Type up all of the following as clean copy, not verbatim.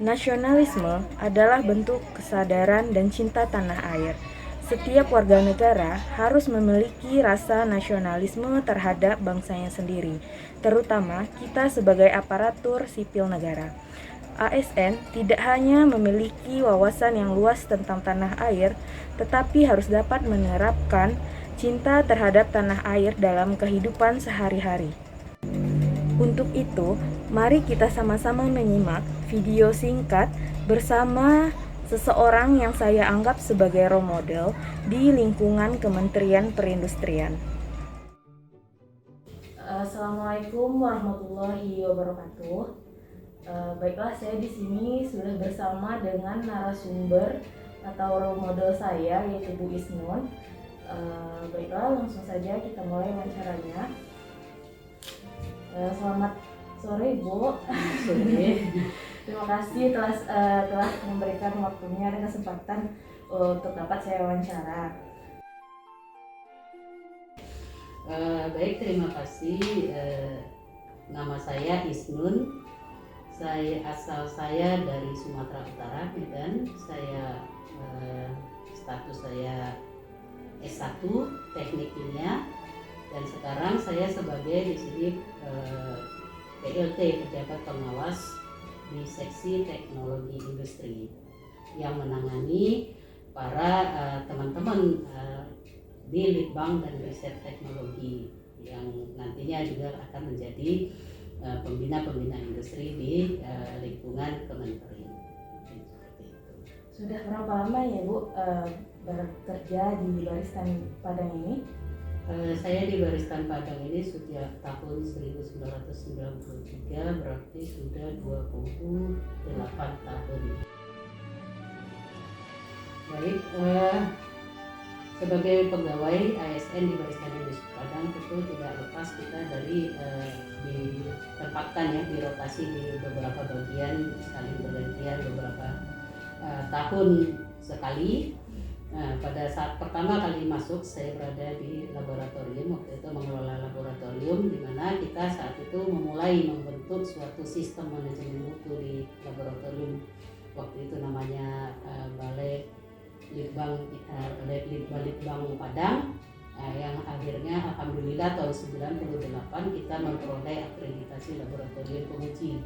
Nasionalisme adalah bentuk kesadaran dan cinta tanah air. Setiap warga negara harus memiliki rasa nasionalisme terhadap bangsanya sendiri, terutama kita sebagai aparatur sipil negara. ASN tidak hanya memiliki wawasan yang luas tentang tanah air, tetapi harus dapat menerapkan cinta terhadap tanah air dalam kehidupan sehari-hari. Untuk itu, mari kita sama-sama menyimak video singkat bersama seseorang yang saya anggap sebagai role model di lingkungan Kementerian Perindustrian. Assalamualaikum warahmatullahi wabarakatuh. Baiklah, saya di sini sudah bersama dengan narasumber atau role model saya, yaitu Bu Isnun. Baiklah, langsung saja kita mulai wawancaranya. Selamat sore, Bu. Sore. Terima kasih telah memberikan waktunya dan kesempatan untuk dapat saya wawancara. Baik, terima kasih. Nama saya Isnun. Asal saya dari Sumatera Utara, Medan. Status saya S1 Teknik Kimia, dan sekarang saya sebagai di sini PLT, pejabat pengawas di seksi teknologi industri yang menangani para teman-teman di Litbang dan riset teknologi yang nantinya juga akan menjadi pembina-pembina industri di lingkungan kementerian. Sudah berapa lama ya, Bu, bekerja di Baristan Padang ini? Saya di Baristan Padang ini sejak tahun 1993, berarti sudah 28 tahun. Baik, sebagai pegawai ASN di Baristan Industri Padang tentu tidak lepas kita dari ditempatkan ya, dirotasi di beberapa bagian, saling bergantian beberapa tahun sekali. Nah, pada saat pertama kali masuk saya berada di laboratorium, waktu itu mengelola laboratorium, di mana kita saat itu memulai membentuk suatu sistem manajemen mutu di laboratorium. Waktu itu namanya Balai Litbang Padang, yang akhirnya alhamdulillah tahun 98 kita memperoleh akreditasi laboratorium penguji.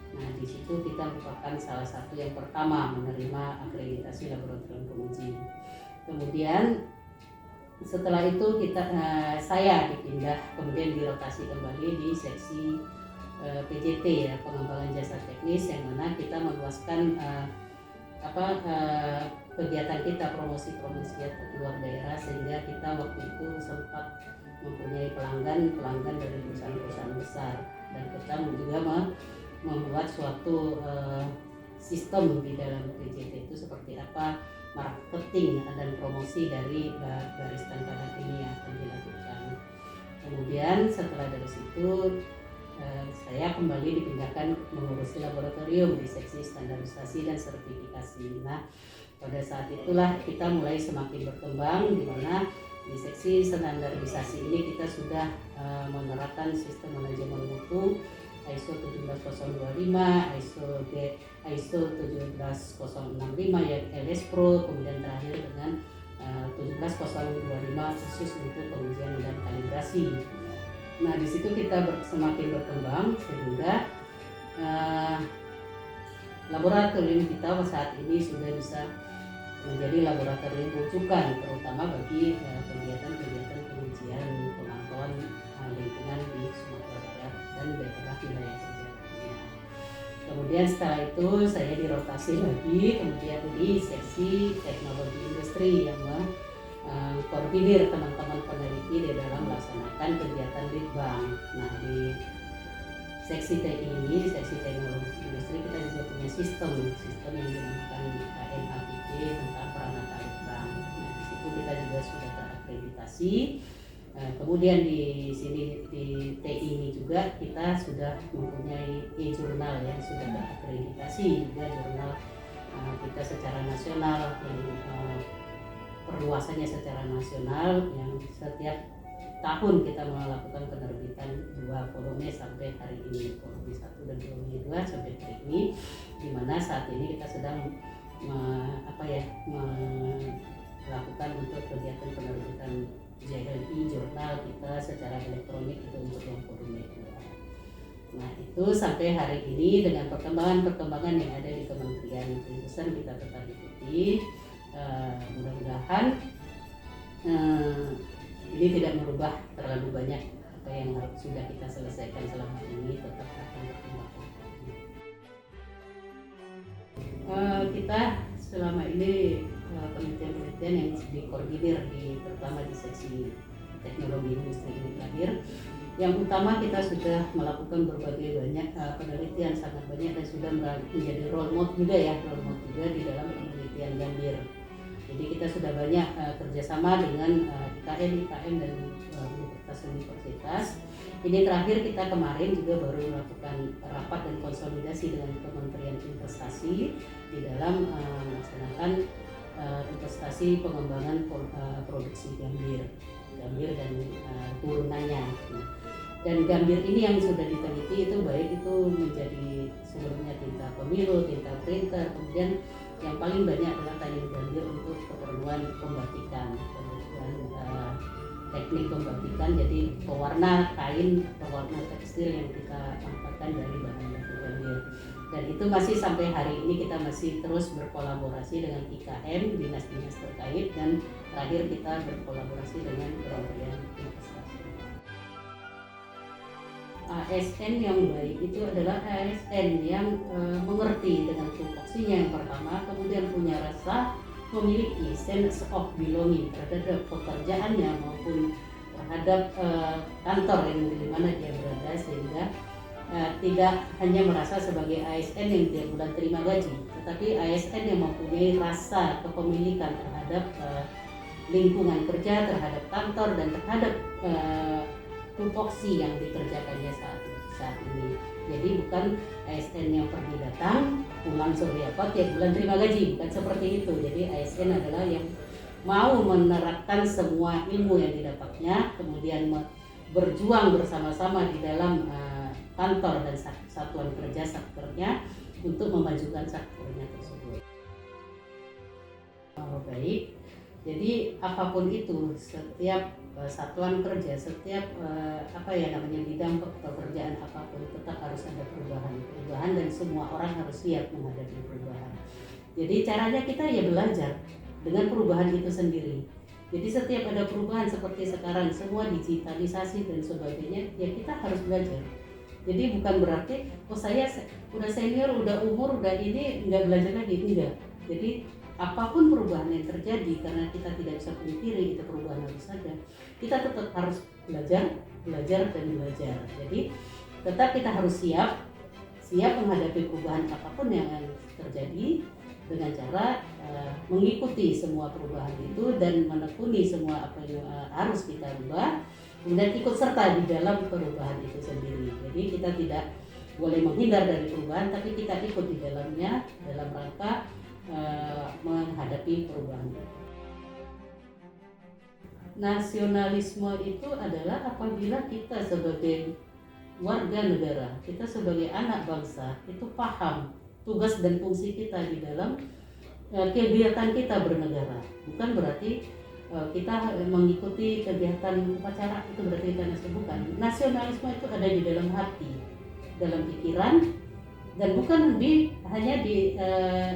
Nah, di situ kita merupakan salah satu yang pertama menerima akreditasi laboratorium penguji. Kemudian setelah itu saya dipindah, kemudian dirotasi kembali di seksi PJT ya, pengembangan jasa teknis, yang mana kita meluaskan kegiatan kita, promosi ke luar daerah, sehingga kita waktu itu sempat mempunyai pelanggan dari perusahaan-perusahaan besar, dan kita juga membuat suatu sistem di dalam PJT itu seperti apa marketing dan promosi dari Baristan Padang ini yang akan dilakukan. Kemudian setelah dari situ saya kembali dipindahkan mengurusi laboratorium di seksi standarisasi dan sertifikasi. Nah, pada saat itulah kita mulai semakin berkembang, di mana di seksi standarisasi ini kita sudah menerapkan sistem manajemen mutu ISO 17025, ISO 17065 ya, LS Pro, kemudian terakhir dengan 17025 khusus untuk pengujian dan kalibrasi. Nah, di situ kita semakin berkembang sehingga laboratorium kita saat ini sudah bisa menjadi laboratorium rujukan, terutama bagi kegiatan-kegiatan pengujian pemantauan lingkungan di Sumatera Barat dan daerah wilayah kerja. Kemudian setelah itu saya dirotasi lagi, kemudian di seksi teknologi industri yang koordinir teman-teman peneliti di dalam melaksanakan kegiatan Litbang. Nah, di seksi TI ini, di seksi teknologi industri, kita juga punya sistem yang dinamakan KNAPP tentang peranata Litbang. Nah, di situ kita juga sudah terakreditasi. Kemudian di sini di TI ini juga kita sudah mempunyai e-jurnal yang sudah terakreditasi, juga jurnal kita secara nasional yang perluasannya secara nasional, yang setiap tahun kita melakukan penerbitan 2 volume sampai hari ini, volume 1 dan volume 2 sampai hari ini. di mana saat ini kita sedang melakukan untuk kegiatan penerbitan JLI jurnal kita secara elektronik itu untuk yang volume 2. Nah itu sampai hari ini dengan perkembangan yang ada di Kementerian Perindustrian kita tetap ikuti. Mudah-mudahan ini tidak merubah terlalu banyak apa yang sudah kita selesaikan selama ini, tetap akan berkembang. Kita selama ini penelitian-penelitian yang dikoordinir terutama di seksi teknologi industri ini terakhir. Yang utama kita sudah melakukan berbagai banyak penelitian, sangat banyak, dan sudah menjadi role model juga di dalam penelitian gambir. Jadi kita sudah banyak kerjasama dengan IKM dan universitas. Ini terakhir kita kemarin juga baru melakukan rapat dan konsolidasi dengan Kementerian Investasi di dalam melaksanakan investasi pengembangan produksi gambir dan turunannya. Dan gambir ini yang sudah diteliti itu baik itu menjadi sebelumnya tinta pemilu, tinta printer, kemudian yang paling banyak adalah kain gambir untuk keperluan pembatikan, kemudian teknik pembatikan, jadi pewarna kain, pewarna tekstil yang kita manfaatkan dari bahan baku gambir. Dan itu masih sampai hari ini kita masih terus berkolaborasi dengan IKM, dinas-dinas terkait, dan terakhir kita berkolaborasi dengan Kementerian Investasi. ASN yang baik itu adalah ASN yang mengerti dengan tupoksinya yang pertama, kemudian punya rasa memiliki sense of belonging terhadap pekerjaannya maupun terhadap kantor yang di mana dia berada, sehingga tidak hanya merasa sebagai ASN yang tiap bulan terima gaji, tetapi ASN yang mempunyai rasa kepemilikan terhadap lingkungan kerja, terhadap kantor, dan terhadap tupoksi yang dikerjakannya saat ini. Jadi bukan ASN yang pergi datang, pulang sore tiap bulan terima gaji, bukan seperti itu. Jadi ASN adalah yang mau menerapkan semua ilmu yang didapatnya, kemudian berjuang bersama-sama di dalam kantor dan satuan kerja sektornya untuk memajukan sektornya tersebut. Baik, jadi apapun itu, setiap satuan kerja, setiap bidang pekerjaan apapun tetap harus ada perubahan dan semua orang harus siap menghadapi perubahan. Jadi caranya kita ya belajar dengan perubahan itu sendiri. Jadi setiap ada perubahan seperti sekarang semua digitalisasi dan sebagainya, ya kita harus belajar. Jadi bukan berarti saya udah senior, udah umur, udah ini nggak belajar lagi, enggak. Jadi apapun perubahan yang terjadi, karena kita tidak bisa pungkiri itu perubahan harus ada, kita tetap harus belajar. Jadi tetap kita harus siap menghadapi perubahan apapun yang terjadi dengan cara mengikuti semua perubahan itu dan menekuni semua apa yang harus kita ubah, kemudian ikut serta di dalam perubahan itu sendiri. Jadi kita tidak boleh menghindar dari perubahan, tapi kita ikut di dalamnya dalam rangka menghadapi perubahan. Nasionalisme itu adalah apabila kita sebagai warga negara, kita sebagai anak bangsa itu paham tugas dan fungsi kita di dalam kegiatan kita bernegara. Bukan berarti kita mengikuti kegiatan upacara itu berarti kita bukan. Nasionalisme itu ada di dalam hati, dalam pikiran, dan bukan hanya di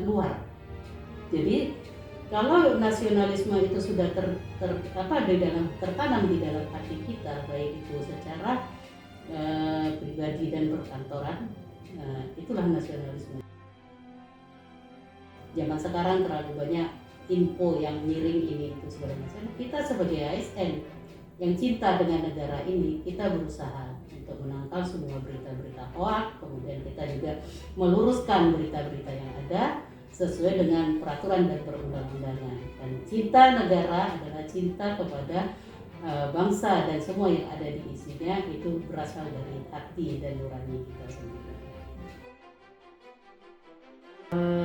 luar. Jadi kalau nasionalisme itu sudah tertanam di dalam hati kita, baik itu secara pribadi dan perkantoran, itulah nasionalisme. Zaman sekarang terlalu banyak info yang miring ini itu segala macam. Kita sebagai ASN yang cinta dengan negara ini, kita berusaha untuk menangkal semua berita-berita hoax, kemudian kita juga meluruskan berita-berita yang ada sesuai dengan peraturan dan perundang-undangan. Dan cinta negara adalah cinta kepada bangsa dan semua yang ada di isinya, itu berasal dari hati dan nurani kita sendiri.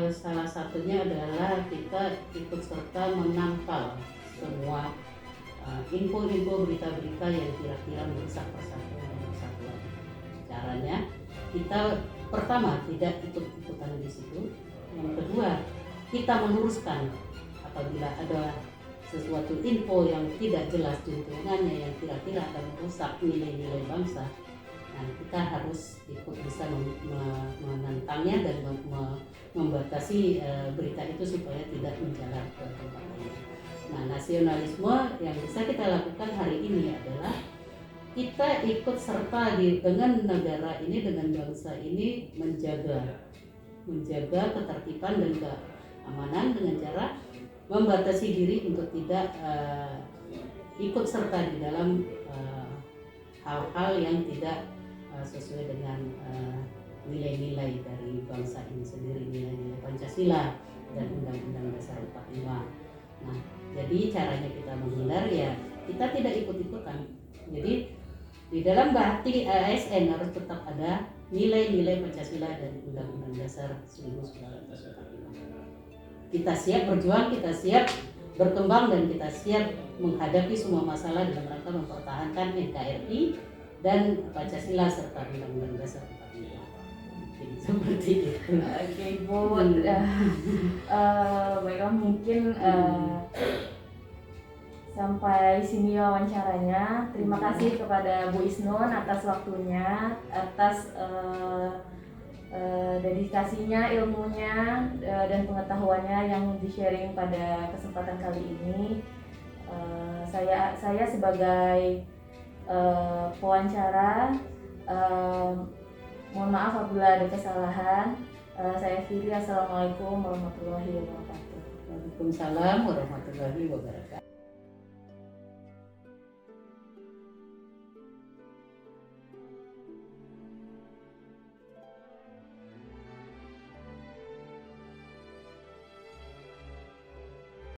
Salah satunya adalah kita ikut serta menangkal semua info-info berita-berita yang kira-kira merusak persatuan dan kesatuan. Caranya kita pertama tidak ikut-ikutan di situ. Yang kedua, kita meluruskan apabila ada sesuatu info yang tidak jelas juntrungannya yang kira-kira akan merusak nilai-nilai bangsa. Nah, kita harus ikut bisa menentangnya dan membatasi berita itu supaya tidak menjalar ke tempat lain. Nah, nasionalisme yang bisa kita lakukan hari ini adalah kita ikut serta dengan negara ini, dengan bangsa ini menjaga ketertiban dan keamanan dengan cara membatasi diri untuk tidak ikut serta di dalam hal-hal yang tidak sesuai dengan nilai-nilai dari bangsa ini sendiri, nilai-nilai Pancasila dan Undang-Undang Dasar 45. Nah, jadi caranya kita menghindar ya kita tidak ikut-ikutan. Jadi di dalam batik ASN harus tetap ada nilai-nilai Pancasila dan Undang-Undang Dasar 1945. Kita siap berjuang, kita siap berkembang, dan kita siap menghadapi semua masalah dalam rangka mempertahankan NKRI dan Pancasila serta Undang-Undang Dasar 45. Seperti itu. Oke, Bu. Baiklah, mungkin sampai sini wawancaranya. Terima kasih kepada Bu Isnun atas waktunya, atas dedikasinya, ilmunya, dan pengetahuannya yang di-sharing pada kesempatan kali ini. Saya sebagai pewawancara, mohon maaf apabila ada kesalahan. Saya Firi, assalamualaikum warahmatullahi wabarakatuh. Waalaikumsalam warahmatullahi wabarakatuh.